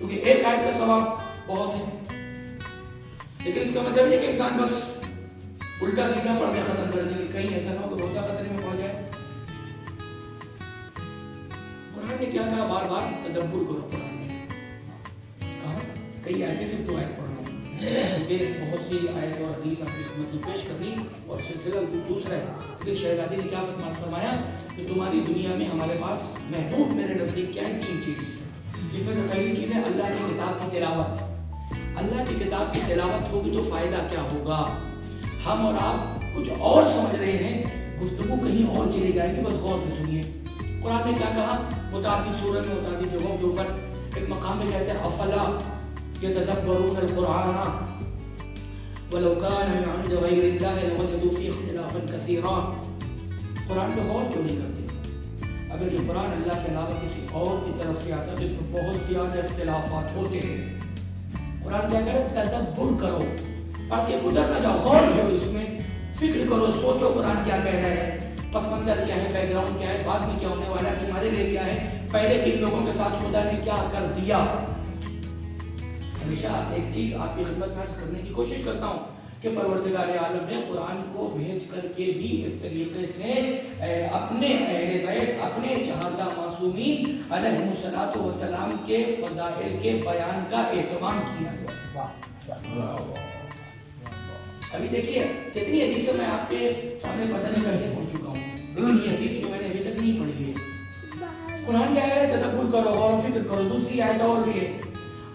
کیونکہ ایک آیت کا ثواب بہت ہے، لیکن اس کا مطلب نہیں کہ انسان بس الٹا سیدھا پڑھ کے ختم کر دیں گے، کہیں ایسا نہ ہو کہ روزہ خطرے میں پڑ جائے۔ قرآن نے کیا کہا؟ بار بار تدبر کرو قرآن میں، کہا کئی آیتیں صرف 2 آیت پڑھ رہا ہوں کیونکہ بہت سی آیت اور حدیث آپ کی خدمت میں پیش کرنی اور سلسلہ دوسرا ہے۔ لیکن شہزادی نے کیا فرمایا کہ تمہاری دنیا میں ہمارے پاس محبوب میرے نزدیک کیا ہے؟ 3 چیز، جس میں سے پہلی چیز ہے اللہ کی کتاب کی تلاوت۔ اللہ کی کتاب کی تلاوت ہوگی تو فائدہ کیا ہوگا؟ ہم اور آپ کچھ اور سمجھ رہے ہیں، گفتگو کہیں اور چلی جائے گی، بس غور سے سنیے۔ قرآن نے کیا کہا؟ متعدد سورت میں متعدد جگہوں کے اوپر ایک مقام میں کہتے ہیں افلا یتدبرون القرآن ولو کان من عند غیر اللہ لوجدوا فیہ اختلافا کثیرا۔ قرآن پہ غور کیوں نہیں کرتے؟ اگر یہ قرآن اللہ کے علاوہ کسی اور کی طرف سے آتا ہے جس میں بہت زیادہ اختلافات ہوتے ہیں، قرآن کیا کرے؟ تدبر کرو، پڑھ کے گزر نہ جاؤ، غور کرو، اس میں فکر کرو، سوچو قرآن کیا کہہ رہا ہے، پس منظر کیا ہے، بیک گراؤنڈ کیا ہے، بعد میں کیا ہونے والا ہے، تمہارے لیے کیا ہے، پہلے کن لوگوں کے ساتھ خدا نے کیا کر دیا۔ ہمیشہ ایک چیز آپ کی خدمت میں عرض کرنے کی کوشش کرتا ہوں کہ پروردگار عالم نے قرآن کو بھیج کر کے بھی ایک طریقے سے اپنے اہل بیت، اپنے چہارہ معصومین علیہ الصلوۃ والسلام کے فضائل کے بیان کا اہتمام کیا۔ ابھی دیکھیے کتنی حدیثیں میں آپ کے سامنے پتہ نہیں پہلے پڑھ چکا ہوں، لیکن یہ حدیث جو میں نے ابھی تک نہیں پڑھی ہے۔ قرآن کیا ہے؟ تدبر کرو، غور و فکر کرو۔ دوسری آیت اور بھی ہے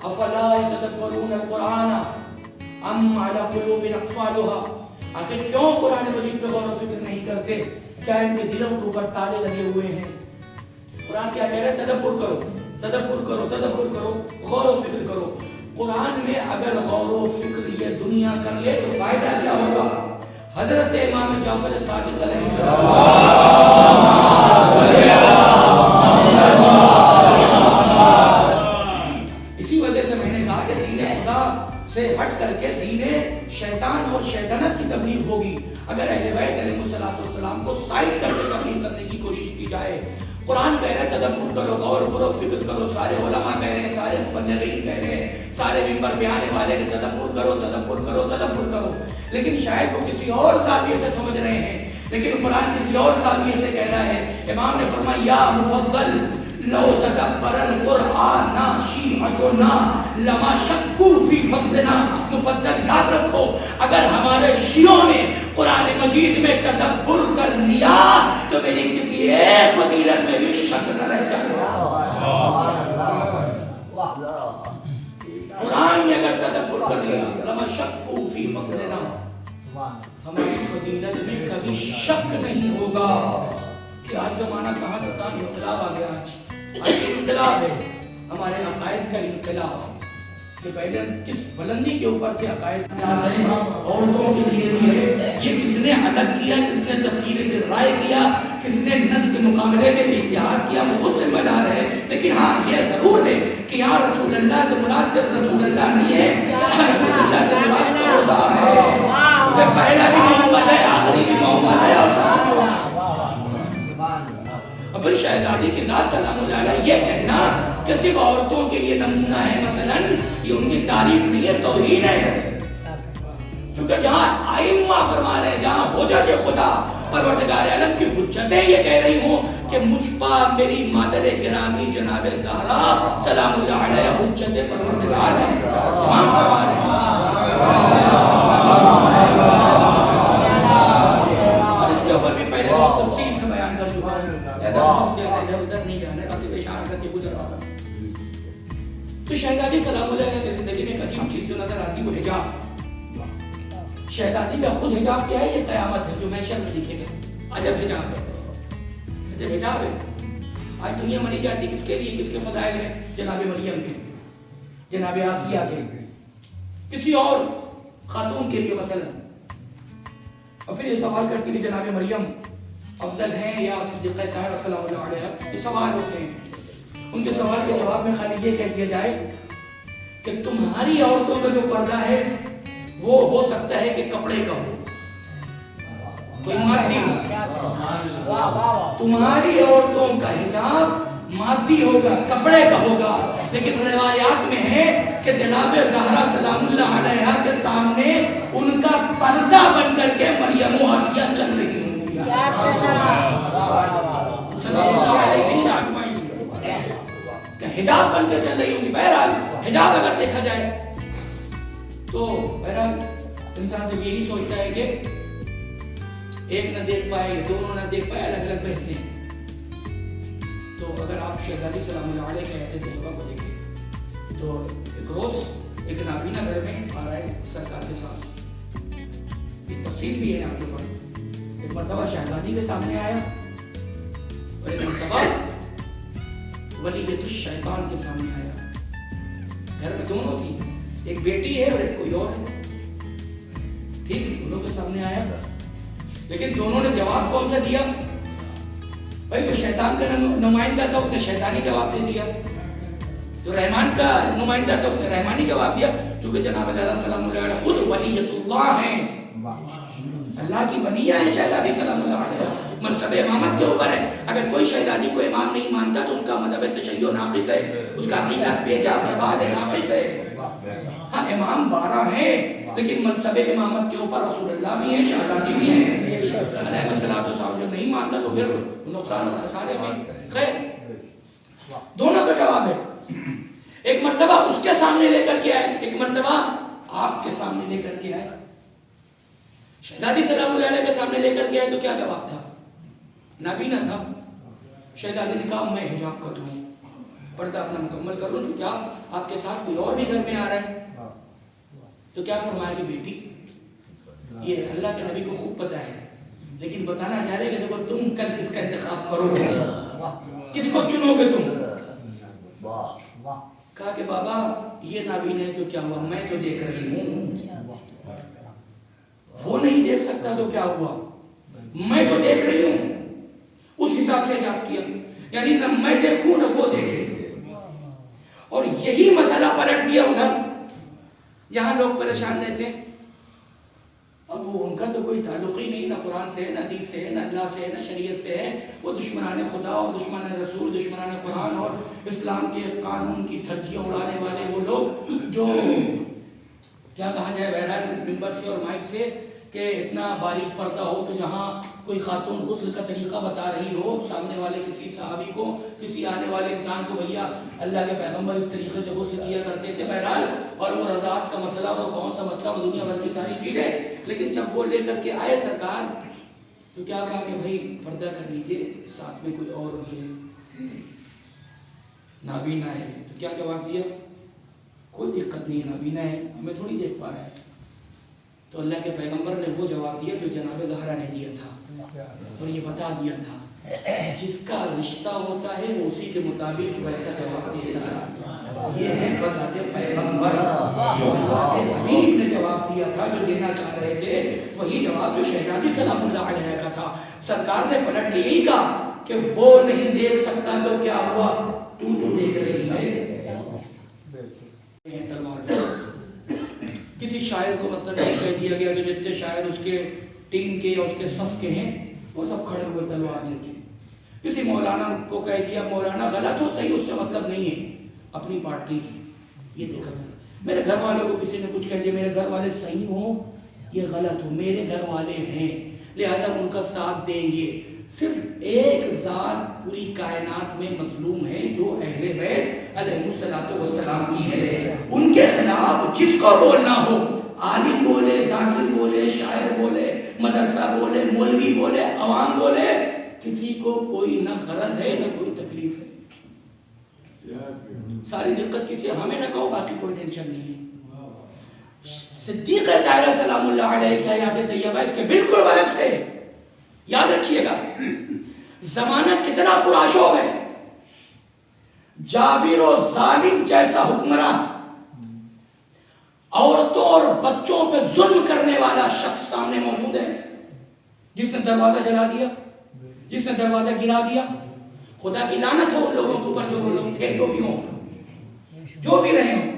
افلا یتدبرون القرآن ام علی قلوب اقفالها۔ آخر کیوں قرآن مجید پہ غور و فکر نہیں کرتے؟ کیا ان کے دلوں کے اوپر تالے لگے ہوئے ہیں؟ قرآن کیا کہہ رہا ہے؟ تدبر کرو، تدبر کرو، تدبر کرو، غور و فکر کرو۔ قرآن میں اگر غور و فکر یہ دنیا کر لے تو فائدہ کیا ہوگا؟ حضرت امام جعفر صادق علیہ السلام، اسی وجہ سے میں نے کہا کہ دین خدا سے ہٹ کر کے دین شیطان اور شیطنت کی تبلیغ ہوگی اگر اہل بیت علیہ السلام کو سائڈ کر کے تبلیغ کرنے کی کوشش کی جائے۔ قرآن کہہ رہا ہے تدبر کرو، غور کرو، فکر کرو۔ سارے علماء کہہ رہے ہیں، سارے مبلغین کہہ رہے ہیں، سارے ممبر پہ آنے والے کہ تدبر کرو، تدبر کرو، تدبر کرو، لیکن شاید وہ کسی اور زاویے سے سمجھ رہے ہیں، لیکن قرآن کسی اور زاویے سے کہہ رہا ہے۔ امام نے فرمایا یا مفضل لو تدبر القرآن شیعتنا لما شکوا فی فضلنا۔ مفضل یاد رکھو، اگر ہمارے شیعوں نے قرآن مجید میں تدبر کر لیا تو میری کسی ایک فضیلت میں بھی شک نہ رہ جائے۔ قرآن میں اگر تدبر کر لیا لما شکوا فی فضلنا، ہماری فضیلت میں کبھی شک نہیں ہوگا۔ کہ آج زمانہ کہاں سے کہاں انقلاب آ گیا، آج انقلاب ہے، ہمارے عقائد کا انقلاب، کہ پہلے کس بلندی کے اوپر تھے عقائد، عورتوں کے لیے بھی ہے، یہ کس نے الگ کیا، کس نے تفسیر رائے کیا، کس نے نس کے مقابلے میں اجتہاد کیا، وہ خود ذمہ دار ہے۔ لیکن ہاں یہ ضرور ہے کہ یہاں رسول اللہ سے مراد صرف رسول اللہ نہیں ہے، رسول اللہ سے مراد 14 ہے، کیونکہ پہلا بھی محمد ہے، آخری بھی محمد ہے۔ اور شہزادی کی ذات سلام اللہ علیہ یہ کہنا کہ صرف عورتوں کے لیے نمونہ ہے مثلا، یہ ان کی تعریف نہیں ہے، توہین ہے۔ کیونکہ جہاں ائمہ فرما رہے ہیں، جہاں حجت خدا پروردگار عالم کی حجتیں یہ کہہ رہی ہوں کہ مجھ پر میری مادر گرامی جناب زہرا سلام اللہ علیہ حجت پروردگار ہے، امام فرما رہے ہیں۔ اور اس کے اوپر بھی پہلے تفصیل سے بیان کر چکا ہوں، ادھر نہیں جانا ہے، بس اشارہ کر کے گزر رہا ہے۔ تو شہزادی سلام اللہ علیہ کی زندگی میں ایک عجیب چیز جو نظر آتی وہ حجاب۔ شہزادی کا خود حجاب کیا ہے؟ یہ قیامت ہے جو محشر میں دکھے گا، عجب حجاب ہے، عجب حجاب ہے۔ آج دنیا منی جاتی کس کے لیے، کس کے فضائل میں؟ جناب مریم کے، جناب آسیہ کے، کسی اور خاتون کے لیے مثلا۔ اور پھر یہ سوال کرتی کہ جناب مریم افضل ہیں یا صدیقہ طاہرہ سلام اللہ علیہ، یہ سوال ہوتے ہیں۔ ان کے سوال کے جواب میں خالی یہ کہہ دیا جائے کہ تمہاری عورتوں کا جو پردہ ہے وہ ہو سکتا ہے کہ کپڑے کا ہو، کوئی مادی ہو، تمہاری عورتوں کا حجاب مادی ہوگا، کپڑے کا ہوگا، لیکن روایات میں ہے کہ جناب زہرا سلام اللہ علیہا کے سامنے ان کا پردہ بن کر کے مریم و آسیہ چل رہی ہوں سلام اللہ علیہ کی شاگمائی کہ حجاب بن کے چل رہی ہوں. بہرحال حجاب اگر دیکھا جائے تو بہرحال انسان سے یہی سوچتا ہے کہ ایک نہ دیکھ پائے, دونوں نہ دیکھ پائے, الگ الگ بحثیں ہیں. تو اگر آپ شہزادی سلام اللہ علیہ کے حیات طیبہ کو دیکھیں تو ایک روز ایک نابینا گھر میں آ رہا ہے سرکار کے ساتھ. ایک تفصیل بھی ہے یہاں کے پر. ایک مرتبہ شہزادی کے سامنے آیا اور ایک مرتبہ ولیۃ الشیطان کے سامنے آیا. گھر میں دونوں تھی, ایک بیٹی ہے اور ایک کوئی اور ہے. ٹھیک, دونوں کے سامنے آیا لیکن دونوں نے جواب کون سا دیا؟ بھائی جو شیطان کا نمائندہ تھا اس نے شیطانی جواب دے دیا, جو رحمان کا نمائندہ تھا اس نے رحمانی جواب دیا. چونکہ جناب زہرا سلام اللہ علیہ خود ولیۃ اللہ ہیں, اللہ کی ولیہ ہے شہزادی سلام اللہ علیہ, منصب امامت کے اوپر ہے. اگر کوئی شہزادی کو امام نہیں مانتا تو اس کا مذہب تشیع ناقص ہے, اس کا عقیدہ بےجا برباد ہے, ناقص ہے. ہاں امام 12 ہیں لیکن منصب امامت کے اوپر رسول اللہ بھی ہیں, شہزادی بھی ہیں علیہ الصلوۃ والسلام. جو نہیں مانتا تو پھر نقصان اور خسارے میں. خیر, دونوں کا جواب ہے. ایک مرتبہ اس کے سامنے لے کر کے آئے, ایک مرتبہ آپ کے سامنے لے کر کے آئے. شہزادی سلام اللہ علیہ کے سامنے لے کر کے آئے تو کیا جواب تھا؟ نابینا تھا. شہزادی نے کہا میں حجاب کر لوں, پردہ اپنا مکمل کر لوں, چونکہ آپ کے ساتھ کوئی اور بھی گھر میں آ رہا ہے. تو کیا فرمایا کہ بیٹی یہ اللہ کے نبی کو خوب پتا ہے لیکن بتانا چاہ رہے کہ دیکھو تم کل کس کا انتخاب کرو گے, کس کو چنو گے تم؟ کہا کہ بابا یہ نابینا ہے تو کیا ہوا, میں تو دیکھ رہی ہوں. وہ نہیں دیکھ سکتا تو کیا ہوا, میں تو دیکھ رہی ہوں. اس حساب سے جواب کیا, یعنی نہ میں دیکھوں نہ وہ دیکھے. اور یہی مسئلہ پلٹ دیا ادھر جہاں لوگ پریشان رہتے ہیں. اب وہ ان کا تو کوئی تعلق ہی نہیں, نہ قرآن سے ہے, نہ حدیث سے ہے, نہ اللہ سے ہے, نہ شریعت سے ہے. وہ دشمنان خدا اور دشمنان رسول, دشمنان قرآن اور اسلام کے قانون کی دھجیاں اڑانے والے وہ لوگ جو کیا کہا جائے بہرحال ممبر سے اور مائک سے کہ اتنا باریک پردہ ہو کہ جہاں کوئی خاتون غسل کا طریقہ بتا رہی ہو سامنے والے کسی صحابی کو, کسی آنے والے انسان کو, بھیا اللہ کے پیغمبر اس طریقے سے غسل کیا کرتے تھے بہرحال, اور وہ رضاعت کا مسئلہ, وہ کون سا مسئلہ, وہ دنیا بھر کی ساری چیزیں. لیکن جب وہ لے کر کے آئے سرکار تو کیا کہا کہ بھائی پردہ کر لیجیے, ساتھ میں کوئی اور بھی ہے, نابینا ہے. تو کیا جواب دیا؟ کوئی دقت نہیں, نابینا ہے, ہمیں تھوڑی دیکھ پا رہا ہے. تو اللہ کے پیغمبر نے وہ جواب دیا جو جناب زہرا نے دیا تھا اور یہ بتا دیا تھا جس کا رشتہ ہوتا ہے وہ اسی کے مطابق ویسا جواب دیتا ہے. یہ ہے بذات پیغمبر, جو اللہ کے حبیب نے جواب دیا تھا, جو دینا چاہ رہے تھے وہی جواب جو شہزادی سلام اللہ علیہ کا تھا. سرکار نے پلٹ کے یہی کہا کہ وہ نہیں دیکھ سکتا تو کیا ہوا, تو دیکھ رہی ہے. کسی شاعر کو مثلا کہہ دیا گیا کہ جتنے شاعر اس کے ٹیم کے یا اس کے صف کے ہیں وہ سب کھڑے ہوئے تلوار لے کے. کسی مولانا کو کہہ دیا مولانا غلط ہو صحیح اس سے مطلب نہیں ہے, اپنی پارٹی کی. یہ دیکھا جائے میرے گھر والوں کو کسی نے کچھ کہہ دیا میرے گھر والے صحیح ہوں یہ غلط ہو, میرے گھر والے ہیں لہذا ان کا ساتھ دیں گے. صرف ایک ذات پوری کائنات میں مظلوم ہے جو اہل بیت علیہ الصلوۃ والسلام کی ہے. ان کے خلاف جس کو بولنا ہو, عالم بولے, ذاکر بولے, شاعر بولے, مدرسہ بولے, مولوی بولے, عوام بولے, کسی کو کوئی نہ غرض ہے نہ کوئی تکلیف ہے. ساری دقت کسی ہمیں نہ کہو, باقی کوئی ٹینشن نہیں ہے. صدیق طاہرہ سلام اللہ علیہ کی حیات طیبہ اس کے بالکل برعکس ہے. یاد رکھیے گا زمانہ کتنا پرآشوب ہے. جابر و ظالم جیسا حکمراں, عورتوں اور بچوں پہ ظلم کرنے والا شخص سامنے موجود ہے, جس نے دروازہ جلا دیا, جس نے دروازہ گرا دیا. خدا کی لعنت ہو ان لوگوں کے اوپر جو وہ لوگ تھے, جو بھی ہوں, جو بھی رہے ہوں.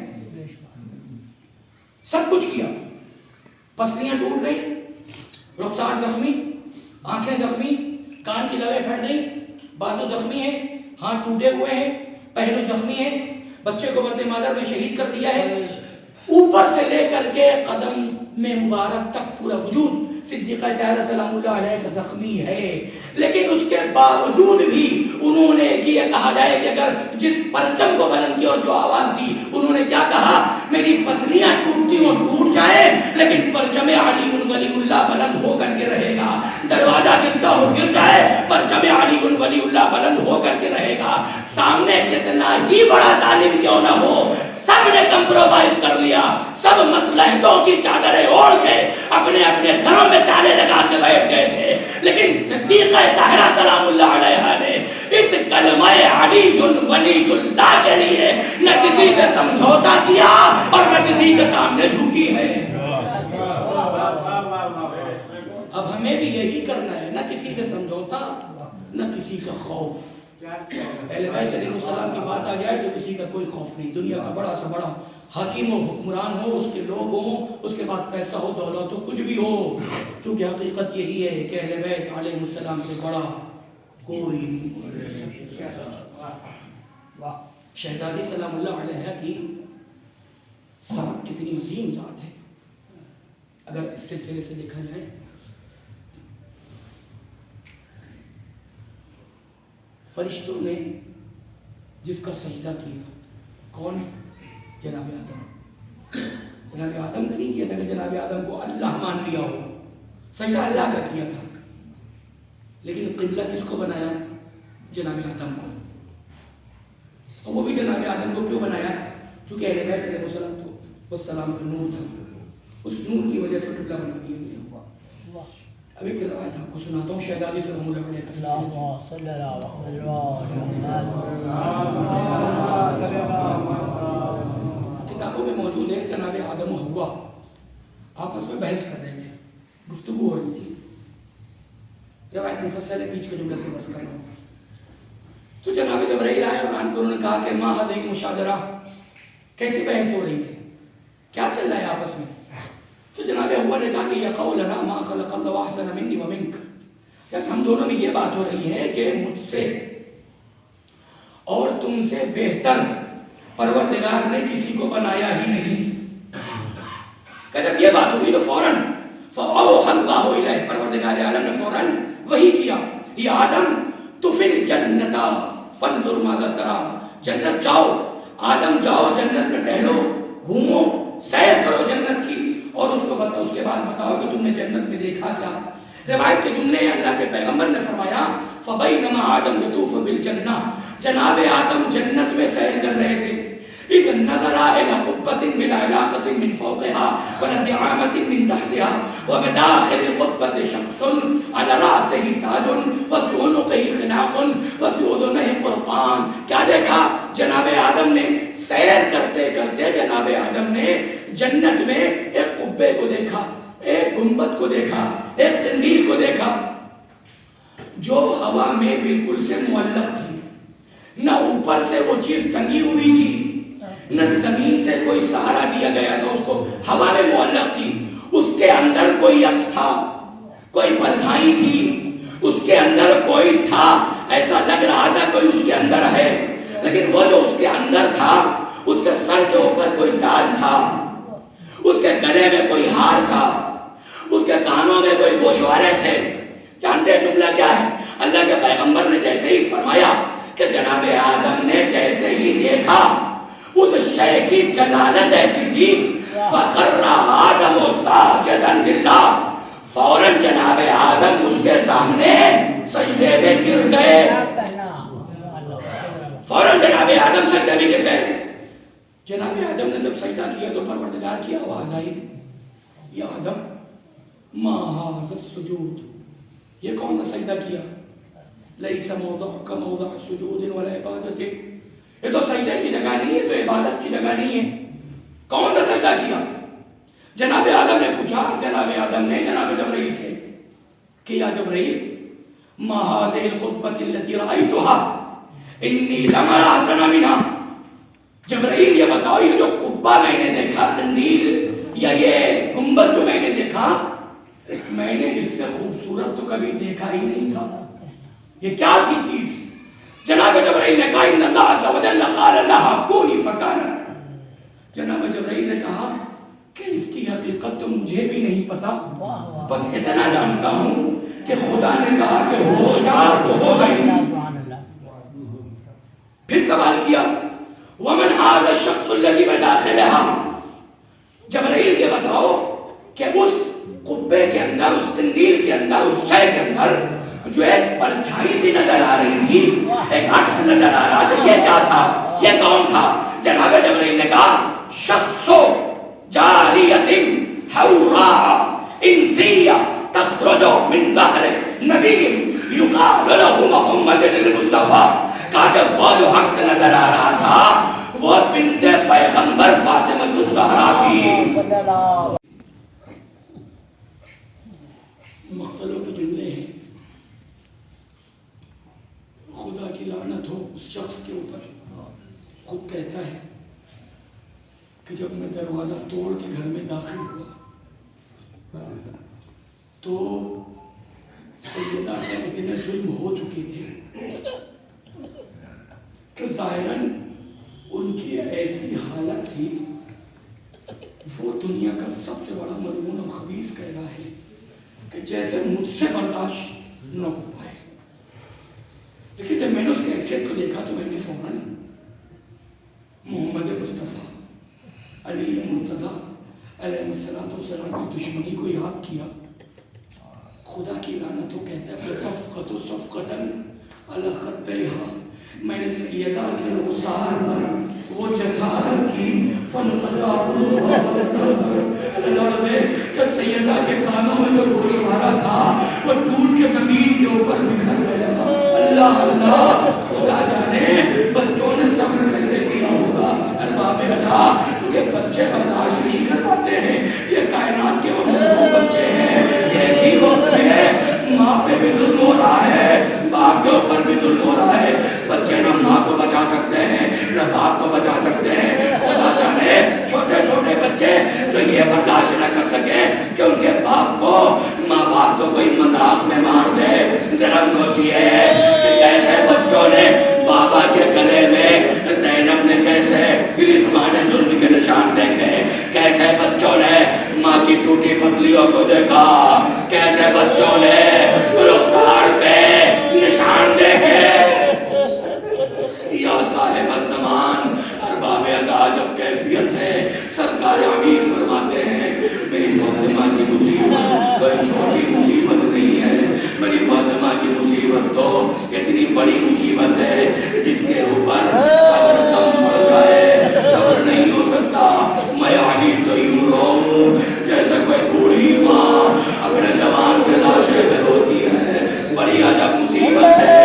سب کچھ کیا, پسلیاں ٹوٹ گئی, رخسار زخمی, آنکھیں زخمی, کان کی لویں پھٹ گئی, بازو زخمی ہیں, ہاتھ ٹوٹے ہوئے ہیں, پہلو زخمی ہیں, بچے کو بطن مادر میں شہید کر دیا ہے، اوپر سے لے کر کے قدم میں مبارک تک پورا وجود صدیقہ طاہرہ سلام اللہ علیہ کا زخمی ہے، لیکن اس کے باوجود بھی انہوں نے یہ کہا جائے کہ اگر جس پرچم کو بلند کیا اور جو آواز دی، انہوں نے کیا کہا؟ میری پسلیاں ٹوٹتی ہوں ٹوٹ جائیں لیکن پرچم علی ولی اللہ بلند ہو کر کے رہے گا، دروازہ گرتا ہو گر جائے پرچم علی ولی اللہ بلند ہو کر کے رہے گا۔ سامنے کتنا ہی بڑا ظالم کیوں نہ ہو، سب نے کمپرومائز کر لیا، سب مصلحتوں کی چادریں اوڑھ کے اپنے اپنے گھروں میں تالے لگا کے بیٹھ گئے تھے، لیکن صدیقہ طاہرہ سلام اللہ علیہ نے اس کلمہ علی ولی اللہ کے لیے نہ کسی سے سمجھوتا کیا اور نہ کسی کے سامنے جھکی ہے۔ اب ہمیں بھی یہی کرنا ہے، نہ کسی سے سمجھوتا نہ کسی کا خوف۔ اہل بیت علیہ السلام کی بات آ جائے تو کسی کا کوئی خوف نہیں، دنیا کا بڑا سا بڑا حاکم و حکمران ہو، اس کے لوگ ہوں، اس کے بعد پیسہ ہو دولت ہو کچھ بھی ہو، چونکہ حقیقت یہی ہے کہ اہل بیت علیہ السلام سے بڑا کوئی نہیں۔ شہزادی سلام اللہ علیہ کی ذات کتنی عظیم ذات ہے، اگر اس سلسلے سے دیکھا جائے۔ فرشتوں نے جس کا سجدہ کیا، کون؟ جناب آدم۔ جناب آدم کا نہیں کیا تھا کہ جناب آدم کو اللہ مان لیا ہو، سجدہ اللہ کا کیا تھا، لیکن قبلہ کس کو بنایا؟ جناب آدم کو۔ اور وہ بھی جناب آدم کو کیوں بنایا؟ چونکہ اہل بیت علیہ السلام کا نور تھا، اس نور کی وجہ سے قبلہ بنا دیا گیا۔ ابھی کی روایت آپ کو سناتا ہوں، شہزادی سلام اللہ علیہ کتابوں میں موجود ہے۔ جناب آدم و حوا آپس میں بحث کر رہے تھے، گفتگو ہو رہی تھی، روایت مفصل ہے، بیچ کے جملے سے بس کر رہا ہوں۔ تو جناب جبرائیل آئے اور آن کو انہوں نے کہا کہ ما ہذہ المشاجرہ، کیسی بحث ہو رہی ہے، کیا چل رہا ہے آپس میں؟ تو جناب حوا نے کہا کہ یہ قولنا ما خلق اللہ احسن منی ومنک، کہ ہم دونوں میں یہ بات ہو رہی ہے کہ مجھ سے اور تم سے بہتر پروردگار نے کسی کو بنایا ہی نہیں۔ کہ جب یہ بات ہوئی تو فوراً فَأَوْحَى اللَّهُ إِلَيْهِ، پروردگار عالم نے فوراً وحی کیا، یا آدم تو فی الجنت فانظر ماذا ترى، جنت جاؤ، آدم جاؤ جنت میں ٹہلو، گھومو، سیر کرو جنت کی، اور اس کو بتاؤ، اس کے بعد بتاؤ کہ تم نے جنت میں دیکھا کیا۔ روایت کے جملے ہیں، اللہ کے پیغمبر نے فرمایا فَبَيْنَمَا آدم يَطُوفُ بِالْجَنَّةِ، جناب آدم جنت میں سیر کر رہے تھے، إِذْ نَظَرَ إِلَى قُبَّةٍ مِنْ عِلَاقَةٍ مِنْ فَوْقِهَا وَنَدِعَامَةٍ مِنْ تَحْتِهَا وَبِدَاخِلِ الْقُبَّةِ شَخْصٌ عَلَى رَأْسِهِ تَاجٌ وَفِي عُنُقِهِ خِنَاقٌ وَفِي أُذُنَيْهِ قُرْطَانٌ۔ کیا دیکھا؟ جناب آدم نے سیر کرتے کرتے جناب آدم نے جنت میں ایک قبے کو دیکھا، ایک گنبد کو دیکھا، ایک قندیل کو دیکھا جو ہوا میں بالکل سے معلق تھی، نہ اوپر سے وہ چیز ٹنگی ہوئی تھی، نہ زمین سے کوئی سہارا دیا گیا تھا، اس کو ہوا میں معلق تھی، اس کے اندر کوئی عکس تھا، کوئی پرچھائی تھی، اس کے اندر کوئی تھا، ایسا لگ رہا تھا کوئی اس کے اندر ہے، لیکن وہ جو اس کے اندر تھا، اس کے سر کے اوپر کوئی تاج تھا، اس کے گلے میں کوئی ہار تھا، اس کے کانوں میں کوئی گوشوارے تھے۔ جانتے ہیں جملہ کیا ہے؟ اللہ کے پیغمبر نے جیسے ہی فرمایا کہ جناب آدم نے جیسے ہی دیکھا اس شے کی جلالت ایسی تھی، فخر آدم ساجدا للہ، فوراً جناب آدم اس کے سامنے سجدے میں گر گئے، فوراً جناب آدم سجدے میں گر گئے۔ جناب آدم نے جب سجدہ کیا تو پروردگار کی آواز آئی، یا آدم ما ھذا السجود، یہ کون سا سجدہ کیا؟ لیس موضعک موضع سجود ولا عبادت، یہ تو سجدے کی جگہ نہیں ہے، تو عبادت کی جگہ نہیں ہے، کون سا سجدہ کیا؟ جناب آدم نے پوچھا، جناب آدم نے جناب جبرائیل سے کہ یا جبرائیل ما ھذہ القبۃ التي رأیتها انی لم ارى احسن منها، جبرائیل یہ بتاؤ یہ جو قبہ میں نے دیکھا، قندیل یا یہ گنبد جو میں نے دیکھا، میں نے اس سے خوبصورت تو کبھی دیکھا ہی نہیں تھا، یہ کیا تھی چیز؟ جناب جبرائیل نے کہا ان اللہ عز و جل قال لها کونی فکانت. جناب جبرائیل نے کہا کہ اس کی حقیقت تو مجھے بھی نہیں پتا، بس اتنا جانتا ہوں کہ خدا نے کہا کہ ہو جا تو ہو گئی. پھر سوال کیا ومن هذا الشخص الذي بداخلها. جبرائیل یہ بتاؤ کہ اس قبے کے اندر، اس قندیل کے اندر، اس شے کے اندر جو ایک پرچھائی سی نظر آ رہی تھی، ایک عکس نظر آ رہا تھا، یہ کیا تھا؟ یہ کون تھا؟ جناب جبرائیل نے کہا شخص جاریۃ حوراء انسیہ تخرج من ظہر نبی یقال له محمد المصطفیٰ. کہا کہ وہ جو عکس نظر آ رہا تھا وہ بنت پیغمبر فاطمہ الزہرا تھی. مختلف کے جملے ہیں. خدا کی لعنت ہو اس شخص کے اوپر. خود کہتا ہے کہ جب میں دروازہ توڑ کے گھر میں داخل ہوا تو سیدہ پر اتنے ظلم ہو چکے تھے کہ ظاہراً ان کی ایسی حالت تھی، وہ دنیا کا سب سے بڑا ملعون و خبیث کہہ رہا ہے کہ جیسے مجھ سے برداشت نہ ہو پائے. لیکن جب میں نے اس کی حیثیت کو دیکھا تو میں نے فوراً محمد مصطفیٰ علی مرتضیٰ علیہ السلام کی دشمنی کو یاد کیا. خدا کی لعنت ہو کہتا ہے صفقۃ صفقۃ علی خدیہا. میں نے سیدہ کے رخسار پر وہ جسارت کی فنقطع عروقها وتناثر الارض کہ سیدہ کے کانوں میں جو گوشوارہ تھا وہ ٹوٹ کے زمین کے اوپر بکھر گیا. اللہ اللہ، خدا جانے بچوں نے صبر کیسے کیا ہوگا. ارباب عزا کیونکہ بچے برداشت نہیں کر پاتے ہیں. یہ کائنات کے وہ بچے ہیں، یہ ہی وقت میں ماں پہ بھی ظلم ہو رہا ہے، باپ کے اوپر بھی ظلم ہو رہا ہے. بچے نہ ماں کو بچا سکتے ہیں نہ باپ کو بچا سکتے ہیں. خدا جانے چھوٹے چھوٹے بچے جو یہ برداشت نہ کر سکے کہ ان کے باپ کو، ماں باپ کو کوئی مذاق میں مار دے. ذرا سوچیے کہ کیسے بچوں نے بابا کے گلے میں زینب نے کیسے اس ماں نے ظلم کے نشان دیکھے، کیسے بچوں نے ماں کی ٹوٹی پتلیوں کو دیکھا، کیسے بچوں نے رخسار پہ نشان دیکھے. یا صاحب الزمان، ارباب عزا جب کیفیت ہے. سرکار امیر فرماتے ہیں میری فاطمہ کی مصیبت کوئی چھوٹی مصیبت نہیں ہے. میری فاطمہ کی مصیبت تو اتنی بڑی مصیبت ہے جس کے اوپر صبر کم پڑ جائے، صبر نہیں ہو سکتا. میں علی تو یوں روؤں جیسے کوئی بوڑھی ماں اپنے جوان کے لاشے میں ہوتی ہے. بڑی عجب مصیبت ہے.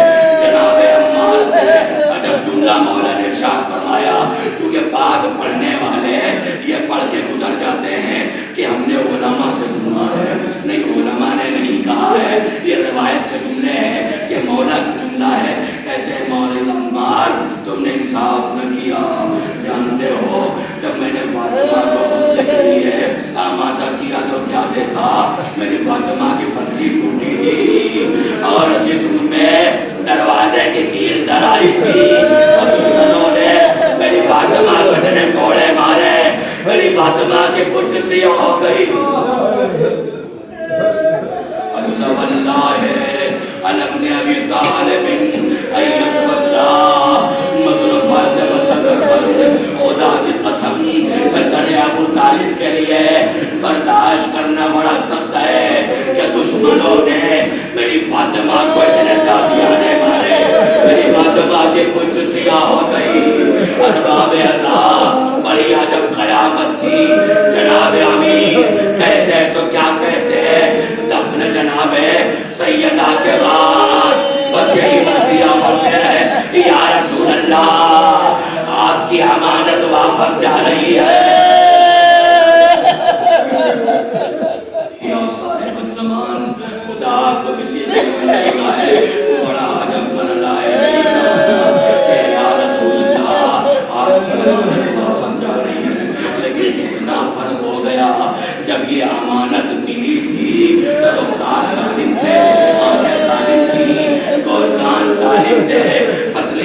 جناب عمار سے عجب جملہ مولا نے ارشاد فرمایا، چونکہ بعد پڑھنے والے یہ پڑھ کے گزر جاتے ہیں کہ ہم نے علماء سے سنا ہے. نہیں، علماء نے نہیں کہا ہے، یہ روایت کے جملے ہیں، یہ مولا کا جملہ ہے. کہتے ہیں مولا عمار تم نے انصاف نہ کیا. جانتے ہو جب میں نے فاطمہ کو غسل کے لیے آمادہ کیا تو کیا دیکھا؟ میری فاطمہ کی پسلی ٹوٹی تھی اور جسم میں دروازے کی کیل در آئی تھی اور دشمنوں نے میری فاطمہ کو اتنے کوڑے مارے، میری فاطمہ کی پشت سی ہو گئی. اللہ واللہ علم نے ابی طالب ایت واللہ مطلب فاطمہ تکربر. خدا کی قسم سر ابو طالب کے لیے برداشت کرنا بڑا سخت ہے کہ دشمنوں نے میری فاطمہ کو اتنے دادیانے مارے، میری فاطمہ کی پشت سیاہ ہو گئی. ارباب عزا بڑی عجب قیامت تھی. جناب امیر کہتے تو کیا کہتے، دفن جناب سیدہ کے بعد بس یہی مرضیہ پڑھتے رہے یا رسول اللہ آپ کی امانت واپس جا رہی ہے. یا صاحب الزمان، خدا آپ کو کسی نے سنا ہے بڑا عجب مرحلہ ہے کہ یا رسول اللہ آپ کی امانت واپس جا رہی ہے. لیکن کتنا فرق ہو گیا جب یہ امانت ملی تھی تو رخسار سالم تھے، آنکھیں سالم تھی، گوشتان سالم تھے، اصل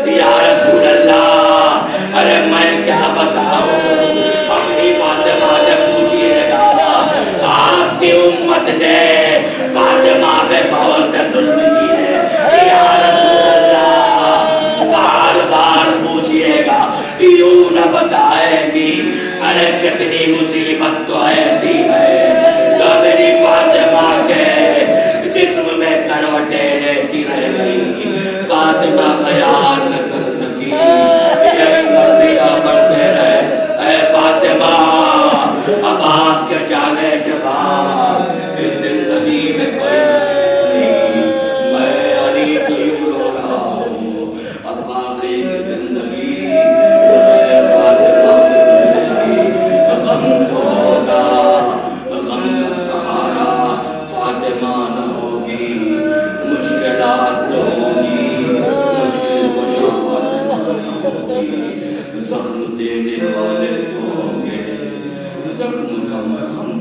یا رسول اللہ ارے میں کیا بتاؤں اپنی فاطمہ سے پوچھئے گا آپ کی امت نے فاطمہ پہ کون سے ظلم کیے یا رسول اللہ بار بار پوچھئے گا یوں نہ بتائے گی ارے کتنی مصیبت تو ایسی ہے جو میری فاطمہ کے جسم میں کروٹیں لیتی رہ گئی فاطمہ بیان نہ کر سکی یہ مرضیہ بڑھتے رہے اے فاطمہ اب آپ کے جانے کے بعد اس زندگی میں کوئی خیر نہیں میں علی کو یوں رو رہا ہوں اب باقی کی زندگی بغیر فاطمہ کے گزرے گی غم تو ہوگا غم کا سہارا فاطمہ نہ ہوگی مشکلات تو ہوگی مشکل کچھ فاطمہ نہ ہوگی زخم دینے والے تو ہوں گے زخم کا مرہم